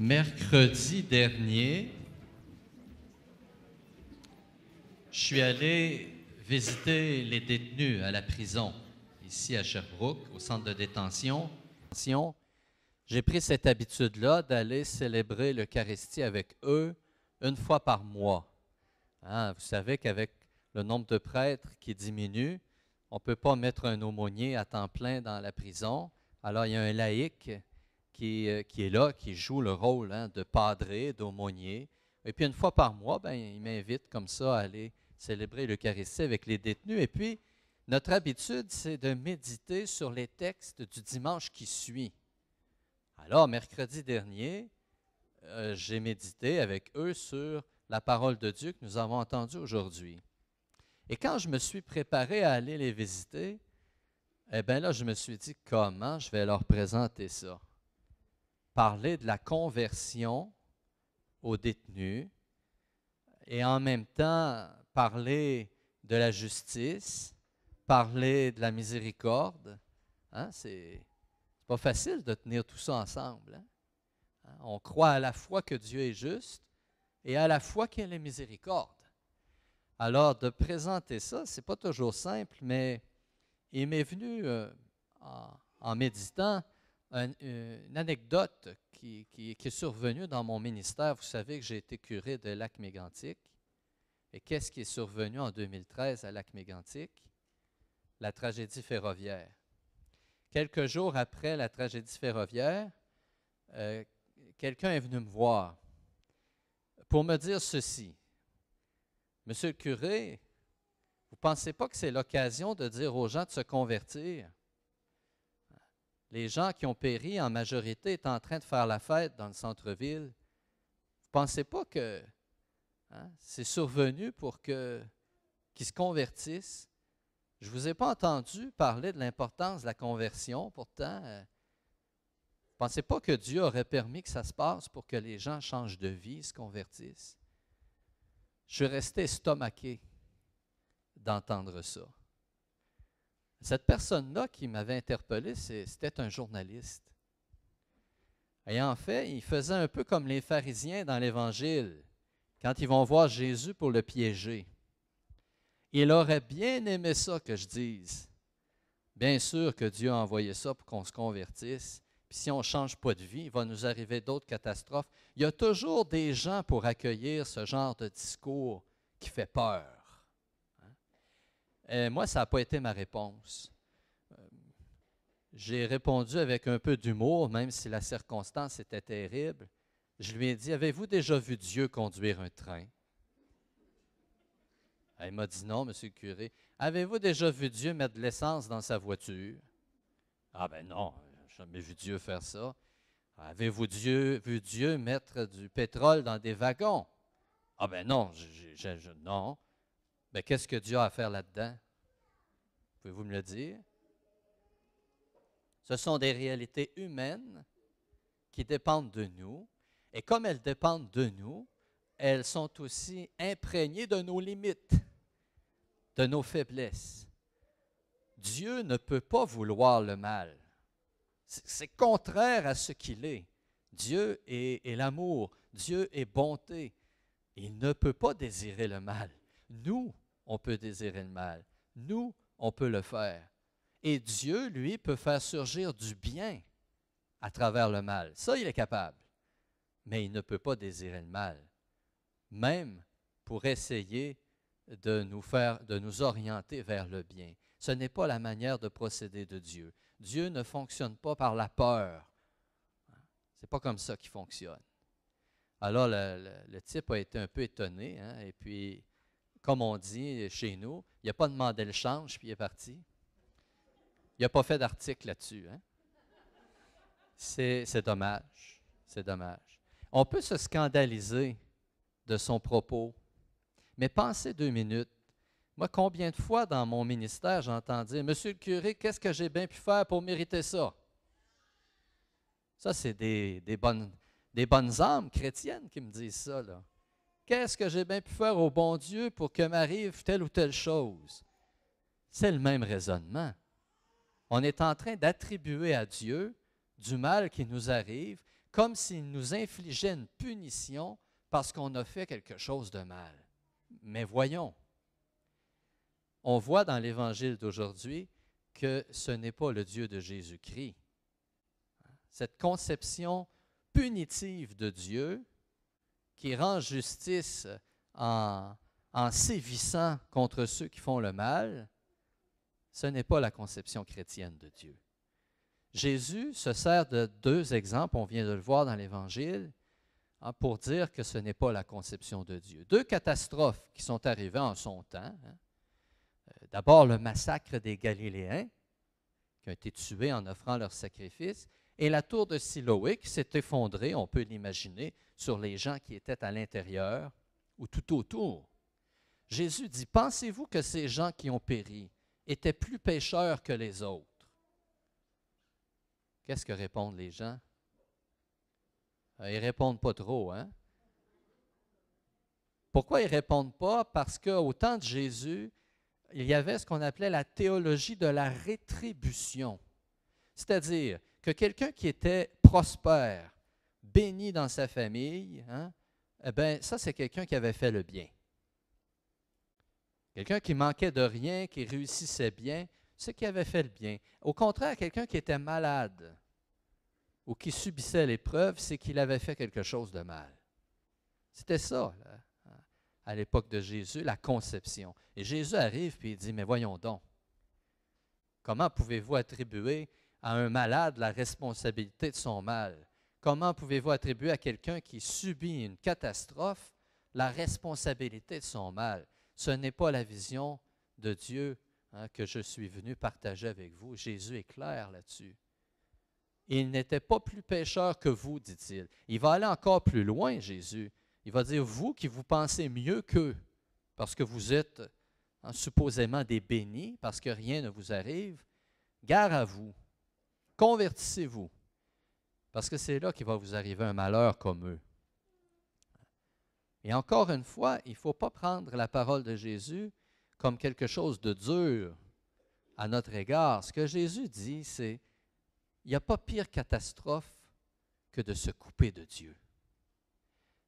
Mercredi dernier, je suis allé visiter les détenus à la prison, ici à Sherbrooke, au centre de détention. J'ai pris cette habitude-là d'aller célébrer l'Eucharistie avec eux une fois par mois. Hein, vous savez qu'avec le nombre de prêtres qui diminue, on ne peut pas mettre un aumônier à temps plein dans la prison. Alors, il y a un laïc qui est là, qui joue le rôle de padré, d'aumônier. Et puis, une fois par mois, il m'invite comme ça à aller célébrer l'Eucharistie avec les détenus. Et puis, notre habitude, c'est de méditer sur les textes du dimanche qui suit. Alors, mercredi dernier, j'ai médité avec eux sur la parole de Dieu que nous avons entendue aujourd'hui. Et quand je me suis préparé à aller les visiter, eh bien là, je me suis dit, comment je vais leur présenter ça? Parler de la conversion aux détenus et en même temps parler de la justice, parler de la miséricorde. Hein? C'est pas facile de tenir tout ça ensemble. Hein? On croit à la fois que Dieu est juste et à la fois qu'il est miséricorde. Alors, de présenter ça, ce n'est pas toujours simple, mais il m'est venu, en méditant, une anecdote qui est survenue dans mon ministère. Vous savez que j'ai été curé de Lac-Mégantic. Et qu'est-ce qui est survenu en 2013 à Lac-Mégantic? La tragédie ferroviaire. Quelques jours après la tragédie ferroviaire, quelqu'un est venu me voir pour me dire ceci. Monsieur le curé, vous ne pensez pas que c'est l'occasion de dire aux gens de se convertir? Les gens qui ont péri en majorité étaient en train de faire la fête dans le centre-ville. Vous ne pensez pas que c'est survenu pour qu'ils se convertissent? Je ne vous ai pas entendu parler de l'importance de la conversion, pourtant. Vous ne pensez pas que Dieu aurait permis que ça se passe pour que les gens changent de vie, se convertissent? Je suis resté estomaqué d'entendre ça. Cette personne-là qui m'avait interpellé, c'était un journaliste. Et en fait, il faisait un peu comme les pharisiens dans l'Évangile, quand ils vont voir Jésus pour le piéger. Il aurait bien aimé ça que je dise. Bien sûr que Dieu a envoyé ça pour qu'on se convertisse. Puis si on ne change pas de vie, il va nous arriver d'autres catastrophes. Il y a toujours des gens pour accueillir ce genre de discours qui fait peur. Moi, ça n'a pas été ma réponse. J'ai répondu avec un peu d'humour, même si la circonstance était terrible. Je lui ai dit, avez-vous déjà vu Dieu conduire un train? Il m'a dit non, monsieur le curé. Avez-vous déjà vu Dieu mettre de l'essence dans sa voiture? Ah ben non, je n'ai jamais vu Dieu faire ça. Avez-vous vu Dieu mettre du pétrole dans des wagons? Ah ben non, non. Ben qu'est-ce que Dieu a à faire là-dedans? Pouvez-vous me le dire? Ce sont des réalités humaines qui dépendent de nous. Et comme elles dépendent de nous, elles sont aussi imprégnées de nos limites, de nos faiblesses. Dieu ne peut pas vouloir le mal. C'est contraire à ce qu'il est. Dieu est l'amour. Dieu est bonté. Il ne peut pas désirer le mal. Nous, on peut désirer le mal. Nous, on peut le faire. Et Dieu, lui, peut faire surgir du bien à travers le mal. Ça, il est capable. Mais il ne peut pas désirer le mal, même pour essayer de nous orienter vers le bien. Ce n'est pas la manière de procéder de Dieu. Dieu ne fonctionne pas par la peur. Ce n'est pas comme ça qu'il fonctionne. Alors, le type a été un peu étonné, et puis, comme on dit chez nous, il n'a pas demandé le change, puis il est parti. Il n'a pas fait d'article là-dessus. C'est dommage. C'est dommage. On peut se scandaliser de son propos, mais pensez 2 minutes. Moi, combien de fois dans mon ministère j'entends dire « Monsieur le curé, qu'est-ce que j'ai bien pu faire pour mériter ça? » Ça, c'est des bonnes âmes chrétiennes qui me disent ça, là. Qu'est-ce que j'ai bien pu faire au bon Dieu pour que m'arrive telle ou telle chose? C'est le même raisonnement. On est en train d'attribuer à Dieu du mal qui nous arrive comme s'il nous infligeait une punition parce qu'on a fait quelque chose de mal. Mais voyons, on voit dans l'Évangile d'aujourd'hui que ce n'est pas le Dieu de Jésus-Christ. Cette conception punitive de Dieu qui rend justice en sévissant contre ceux qui font le mal, ce n'est pas la conception chrétienne de Dieu. Jésus se sert de deux exemples, on vient de le voir dans l'Évangile, pour dire que ce n'est pas la conception de Dieu. Deux catastrophes qui sont arrivées en son temps. D'abord, le massacre des Galiléens, qui ont été tués en offrant leur sacrifice, et la tour de Siloé qui s'est effondrée, on peut l'imaginer, sur les gens qui étaient à l'intérieur ou tout autour. Jésus dit, pensez-vous que ces gens qui ont péri étaient plus pécheurs que les autres? Qu'est-ce que répondent les gens? Ils ne répondent pas trop, hein? Pourquoi ils ne répondent pas? Parce qu'au temps de Jésus, il y avait ce qu'on appelait la théologie de la rétribution. C'est-à-dire que quelqu'un qui était prospère, béni dans sa famille, hein, eh bien, ça, c'est quelqu'un qui avait fait le bien. Quelqu'un qui manquait de rien, qui réussissait bien, c'est qui avait fait le bien. Au contraire, quelqu'un qui était malade ou qui subissait l'épreuve, c'est qu'il avait fait quelque chose de mal. C'était ça, là, à l'époque de Jésus, la conception. Et Jésus arrive et il dit, mais voyons donc, comment pouvez-vous attribuer à un malade la responsabilité de son mal? Comment pouvez-vous attribuer à quelqu'un qui subit une catastrophe la responsabilité de son mal? Ce n'est pas la vision de Dieu que je suis venu partager avec vous. Jésus est clair là-dessus. Il n'était pas plus pécheur que vous, dit-il. Il va aller encore plus loin, Jésus. Il va dire, vous qui vous pensez mieux qu'eux, parce que vous êtes supposément des bénis, parce que rien ne vous arrive, gare à vous, convertissez-vous, parce que c'est là qu'il va vous arriver un malheur comme eux. Et encore une fois, il ne faut pas prendre la parole de Jésus comme quelque chose de dur à notre égard. Ce que Jésus dit, c'est, il n'y a pas pire catastrophe que de se couper de Dieu.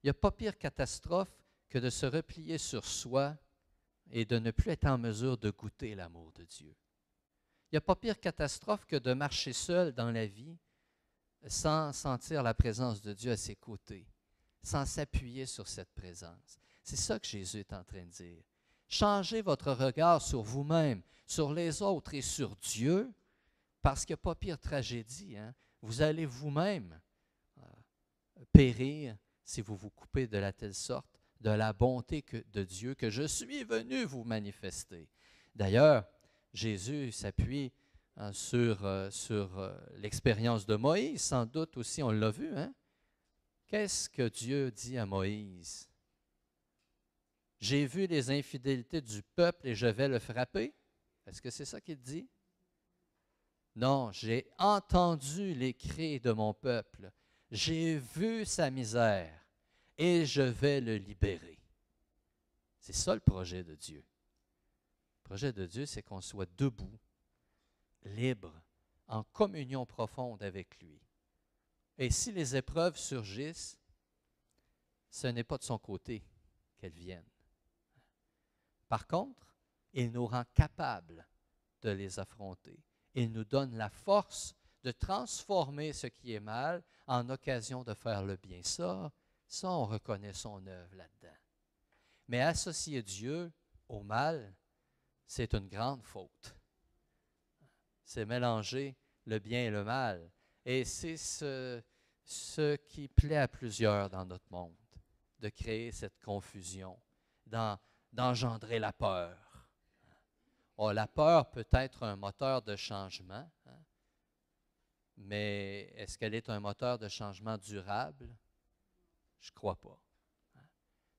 Il n'y a pas pire catastrophe que de se replier sur soi et de ne plus être en mesure de goûter l'amour de Dieu. Il n'y a pas pire catastrophe que de marcher seul dans la vie sans sentir la présence de Dieu à ses côtés, sans s'appuyer sur cette présence. C'est ça que Jésus est en train de dire. Changez votre regard sur vous-même, sur les autres et sur Dieu, parce qu'il n'y a pas pire tragédie. Hein? Vous allez vous-même périr si vous vous coupez de la telle sorte de la bonté de Dieu que je suis venu vous manifester. D'ailleurs, Jésus s'appuie sur l'expérience de Moïse, sans doute aussi, on l'a vu. Hein? Qu'est-ce que Dieu dit à Moïse? J'ai vu les infidélités du peuple et je vais le frapper. Est-ce que c'est ça qu'il dit? Non, j'ai entendu les cris de mon peuple. J'ai vu sa misère et je vais le libérer. C'est ça le projet de Dieu. Le projet de Dieu, c'est qu'on soit debout, libre, en communion profonde avec lui. Et si les épreuves surgissent, ce n'est pas de son côté qu'elles viennent. Par contre, il nous rend capables de les affronter. Il nous donne la force de transformer ce qui est mal en occasion de faire le bien. Ça, on reconnaît son œuvre là-dedans. Mais associer Dieu au mal, c'est une grande faute. C'est mélanger le bien et le mal. Et c'est ce qui plaît à plusieurs dans notre monde, de créer cette confusion, d'engendrer la peur. Oh, la peur peut être un moteur de changement, hein? Mais est-ce qu'elle est un moteur de changement durable? Je ne crois pas.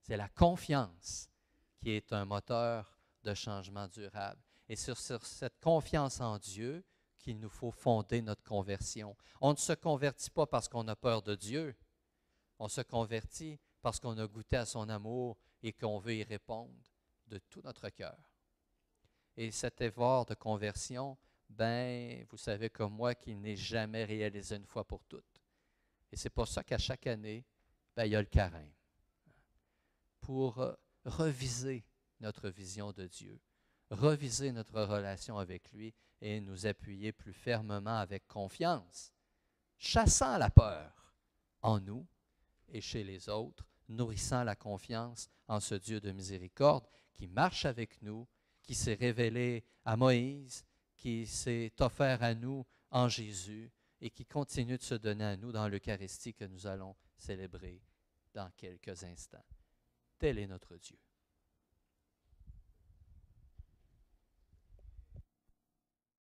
C'est la confiance qui est un moteur de changement durable. Et sur cette confiance en Dieu qu'il nous faut fonder notre conversion. On ne se convertit pas parce qu'on a peur de Dieu. On se convertit parce qu'on a goûté à son amour et qu'on veut y répondre de tout notre cœur. Et cet effort de conversion, vous savez comme moi qu'il n'est jamais réalisé une fois pour toutes. Et c'est pour ça qu'à chaque année, il y a le carême, pour reviser notre vision de Dieu, reviser notre relation avec lui et nous appuyer plus fermement avec confiance, chassant la peur en nous et chez les autres, nourrissant la confiance en ce Dieu de miséricorde qui marche avec nous, qui s'est révélé à Moïse, qui s'est offert à nous en Jésus et qui continue de se donner à nous dans l'Eucharistie que nous allons célébrer dans quelques instants. Tel est notre Dieu.